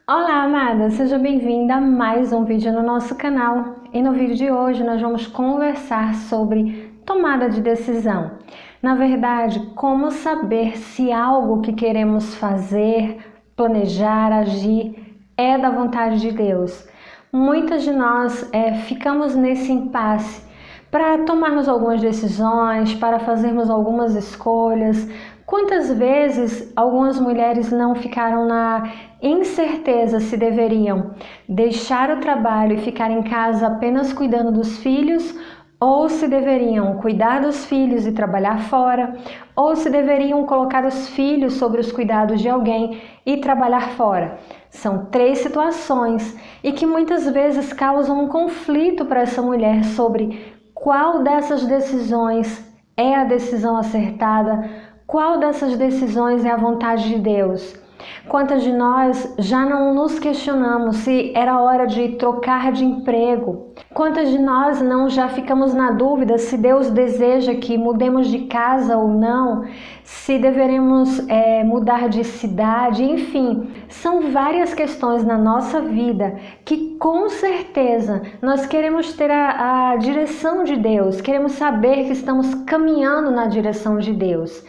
Olá, amada! Seja bem-vinda a mais um vídeo no nosso canal. E no vídeo de hoje nós vamos conversar sobre tomada de decisão. Na verdade, como saber se algo que queremos fazer, planejar, agir é da vontade de Deus. Muitas de nós ficamos nesse impasse para tomarmos algumas decisões, para fazermos algumas escolhas. Quantas vezes algumas mulheres não ficaram na incerteza se deveriam deixar o trabalho e ficar em casa apenas cuidando dos filhos, ou se deveriam cuidar dos filhos e trabalhar fora, ou se deveriam colocar os filhos sobre os cuidados de alguém e trabalhar fora. São três situações e que muitas vezes causam um conflito para essa mulher sobre qual dessas decisões é a decisão acertada, qual dessas decisões é a vontade de Deus. Quantas de nós já não nos questionamos se era hora de trocar de emprego? Quantas de nós não já ficamos na dúvida se Deus deseja que mudemos de casa ou não? Se deveremos mudar de cidade? Enfim, são várias questões na nossa vida que com certeza nós queremos ter a direção de Deus, queremos saber que estamos caminhando na direção de Deus.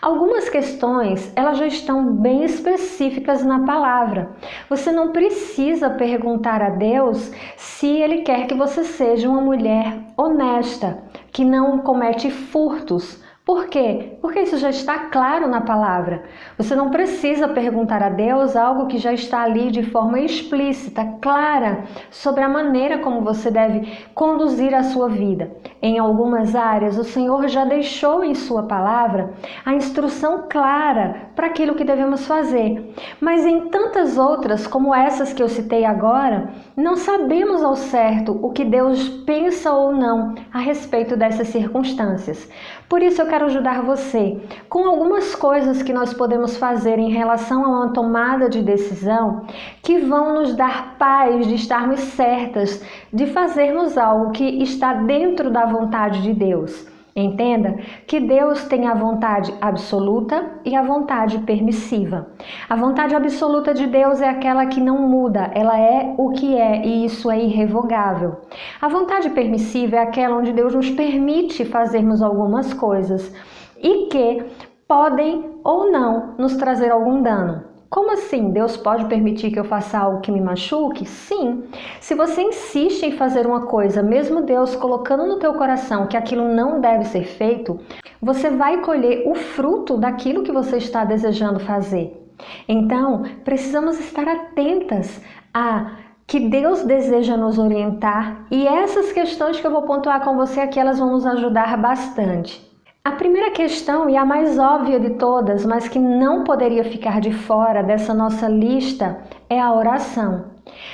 Algumas questões, elas já estão bem específicas na palavra. Você não precisa perguntar a Deus se Ele quer que você seja uma mulher honesta, que não comete furtos. Por quê? Porque isso já está claro na palavra. Você não precisa perguntar a Deus algo que já está ali de forma explícita, clara, sobre a maneira como você deve conduzir a sua vida. Em algumas áreas, o Senhor já deixou em sua palavra a instrução clara para aquilo que devemos fazer. Mas em tantas outras, como essas que eu citei agora, não sabemos ao certo o que Deus pensa ou não a respeito dessas circunstâncias. Por isso eu quero ajudar você com algumas coisas que nós podemos fazer em relação a uma tomada de decisão que vão nos dar paz de estarmos certas de fazermos algo que está dentro da vontade de Deus. Entenda que Deus tem a vontade absoluta e a vontade permissiva. A vontade absoluta de Deus é aquela que não muda, ela é o que é e isso é irrevogável. A vontade permissiva é aquela onde Deus nos permite fazermos algumas coisas e que podem ou não nos trazer algum dano. Como assim? Deus pode permitir que eu faça algo que me machuque? Sim. Se você insiste em fazer uma coisa, mesmo Deus colocando no teu coração que aquilo não deve ser feito, você vai colher o fruto daquilo que você está desejando fazer. Então, precisamos estar atentas a que Deus deseja nos orientar e essas questões que eu vou pontuar com você aqui, elas vão nos ajudar bastante. A primeira questão, e a mais óbvia de todas, mas que não poderia ficar de fora dessa nossa lista, é a oração.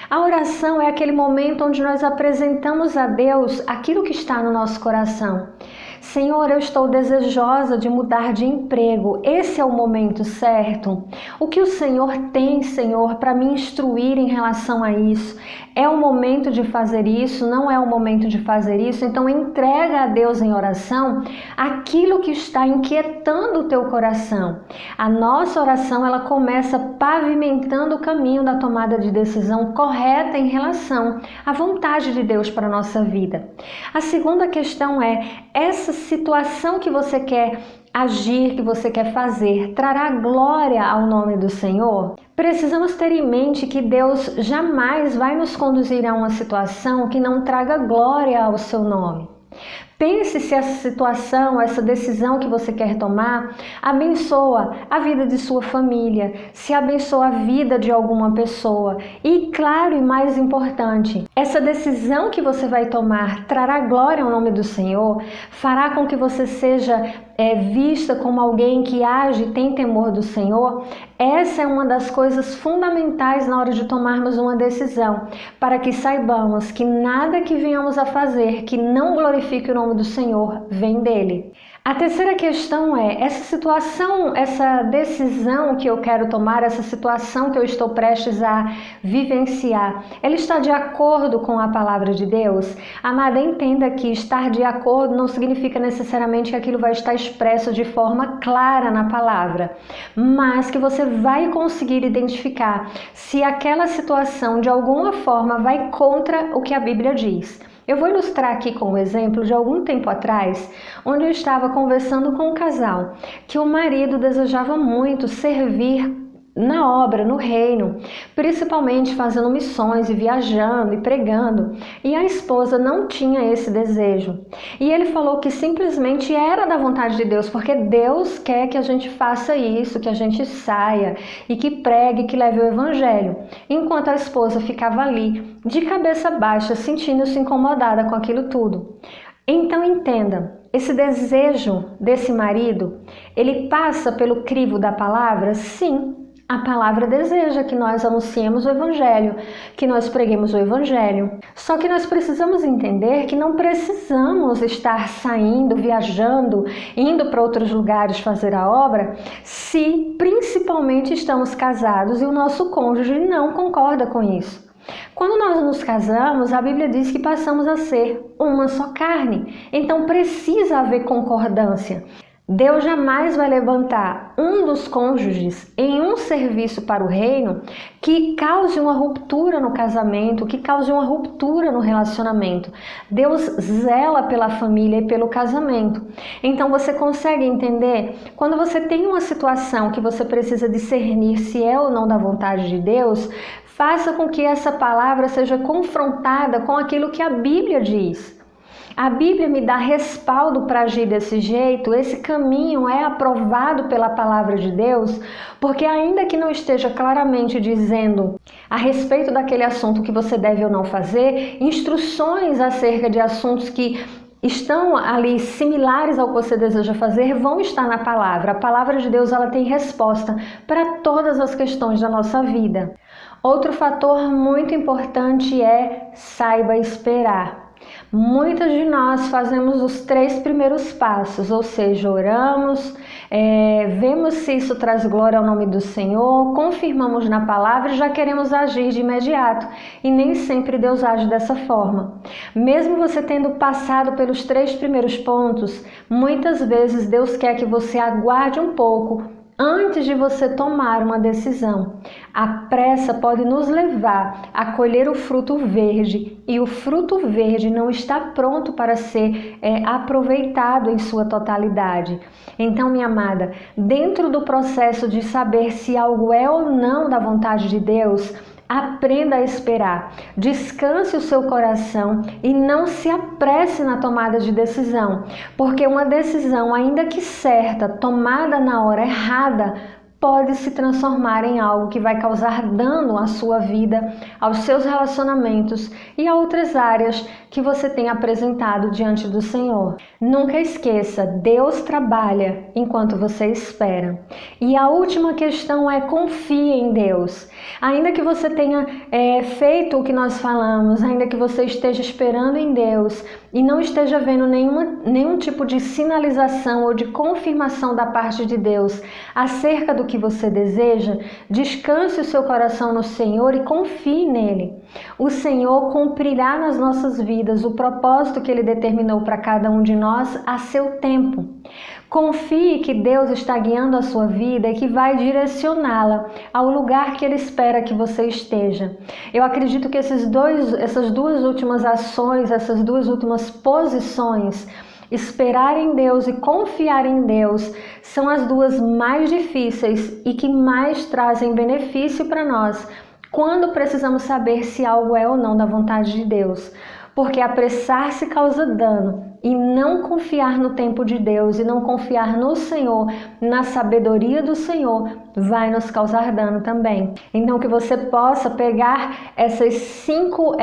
A oração é aquele momento onde nós apresentamos a Deus aquilo que está no nosso coração. Senhor, eu estou desejosa de mudar de emprego. Esse é o momento certo? O que o Senhor tem, Senhor, para me instruir em relação a isso? É o momento de fazer isso? Não é o momento de fazer isso? Então entrega a Deus em oração aquilo que está inquietando o teu coração. A nossa oração, ela começa pavimentando o caminho da tomada de decisão correta em relação à vontade de Deus para a nossa vida. A segunda questão é, essa situação que você quer agir, que você quer fazer, trará glória ao nome do Senhor? Precisamos ter em mente que Deus jamais vai nos conduzir a uma situação que não traga glória ao seu nome. Pense se essa situação, essa decisão que você quer tomar, abençoa a vida de sua família, se abençoa a vida de alguma pessoa. E claro, e mais importante, essa decisão que você vai tomar trará glória ao nome do Senhor, fará com que você seja vista como alguém que age e tem temor do Senhor. Essa é uma das coisas fundamentais na hora de tomarmos uma decisão, para que saibamos que nada que venhamos a fazer que não glorifique o nome do Senhor vem dele. A terceira questão é, essa situação, essa decisão que eu quero tomar, essa situação que eu estou prestes a vivenciar, ela está de acordo com a palavra de Deus? Amada, entenda que estar de acordo não significa necessariamente que aquilo vai estar expresso de forma clara na palavra, mas que você vai conseguir identificar se aquela situação de alguma forma vai contra o que a Bíblia diz. Eu vou ilustrar aqui com um exemplo de algum tempo atrás, onde eu estava conversando com um casal, que o marido desejava muito servir na obra, no reino, principalmente fazendo missões e viajando e pregando, e a esposa não tinha esse desejo. E ele falou que simplesmente era da vontade de Deus, porque Deus quer que a gente faça isso, que a gente saia e que pregue, que leve o evangelho. Enquanto a esposa ficava ali, de cabeça baixa, sentindo-se incomodada com aquilo tudo. Então entenda, esse desejo desse marido, ele passa pelo crivo da palavra? Sim. A palavra deseja que nós anunciemos o Evangelho, que nós preguemos o Evangelho. Só que nós precisamos entender que não precisamos estar saindo, viajando, indo para outros lugares fazer a obra, se principalmente estamos casados e o nosso cônjuge não concorda com isso. Quando nós nos casamos, a Bíblia diz que passamos a ser uma só carne. Então precisa haver concordância. Deus jamais vai levantar um dos cônjuges em um serviço para o reino que cause uma ruptura no casamento, que cause uma ruptura no relacionamento. Deus zela pela família e pelo casamento. Então você consegue entender? Quando você tem uma situação que você precisa discernir se é ou não da vontade de Deus, faça com que essa palavra seja confrontada com aquilo que a Bíblia diz. A Bíblia me dá respaldo para agir desse jeito, esse caminho é aprovado pela palavra de Deus, porque ainda que não esteja claramente dizendo a respeito daquele assunto que você deve ou não fazer, instruções acerca de assuntos que estão ali similares ao que você deseja fazer vão estar na palavra. A palavra de Deus ela tem resposta para todas as questões da nossa vida. Outro fator muito importante é saiba esperar. Muitas de nós fazemos os 3 primeiros passos, ou seja, oramos, vemos se isso traz glória ao nome do Senhor, confirmamos na palavra e já queremos agir de imediato. E nem sempre Deus age dessa forma. Mesmo você tendo passado pelos 3 primeiros pontos, muitas vezes Deus quer que você aguarde um pouco antes de você tomar uma decisão. A pressa pode nos levar a colher o fruto verde e o fruto verde não está pronto para ser aproveitado em sua totalidade. Então, minha amada, dentro do processo de saber se algo é ou não da vontade de Deus, aprenda a esperar, descanse o seu coração e não se apresse na tomada de decisão, porque uma decisão, ainda que certa, tomada na hora errada, pode se transformar em algo que vai causar dano à sua vida, aos seus relacionamentos e a outras áreas que você tem apresentado diante do Senhor. Nunca esqueça, Deus trabalha enquanto você espera. E a última questão é confie em Deus. Ainda que você tenha feito o que nós falamos, ainda que você esteja esperando em Deus e não esteja vendo nenhum tipo de sinalização ou de confirmação da parte de Deus acerca do que você deseja, descanse o seu coração no Senhor e confie nele. O Senhor cumprirá nas nossas vidas o propósito que Ele determinou para cada um de nós a seu tempo. Confie que Deus está guiando a sua vida e que vai direcioná-la ao lugar que Ele espera que você esteja. Eu acredito que essas duas últimas ações, essas duas últimas posições, esperar em Deus e confiar em Deus, são as duas mais difíceis e que mais trazem benefício para nós quando precisamos saber se algo é ou não da vontade de Deus. Porque apressar-se causa dano e não confiar no tempo de Deus e não confiar no Senhor, na sabedoria do Senhor, vai nos causar dano também. Então que você possa pegar essas 5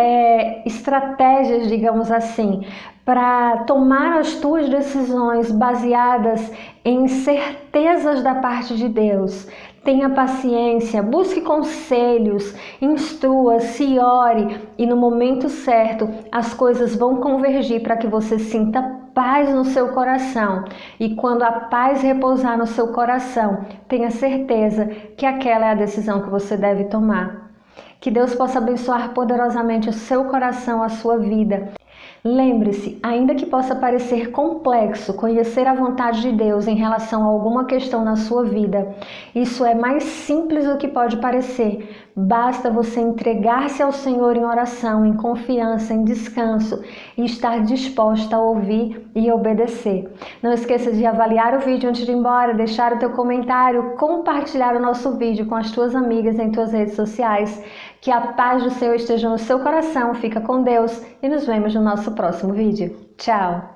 estratégias, digamos assim, para tomar as tuas decisões baseadas em certezas da parte de Deus. Tenha paciência, busque conselhos, instrua, se ore e no momento certo as coisas vão convergir para que você sinta paz no seu coração. E quando a paz repousar no seu coração, tenha certeza que aquela é a decisão que você deve tomar. Que Deus possa abençoar poderosamente o seu coração, a sua vida. Lembre-se, ainda que possa parecer complexo conhecer a vontade de Deus em relação a alguma questão na sua vida, isso é mais simples do que pode parecer. Basta você entregar-se ao Senhor em oração, em confiança, em descanso e estar disposta a ouvir e obedecer. Não esqueça de avaliar o vídeo antes de ir embora, deixar o teu comentário, compartilhar o nosso vídeo com as tuas amigas em tuas redes sociais. Que a paz do Senhor esteja no seu coração. Fica com Deus e nos vemos no nosso próximo vídeo. Tchau!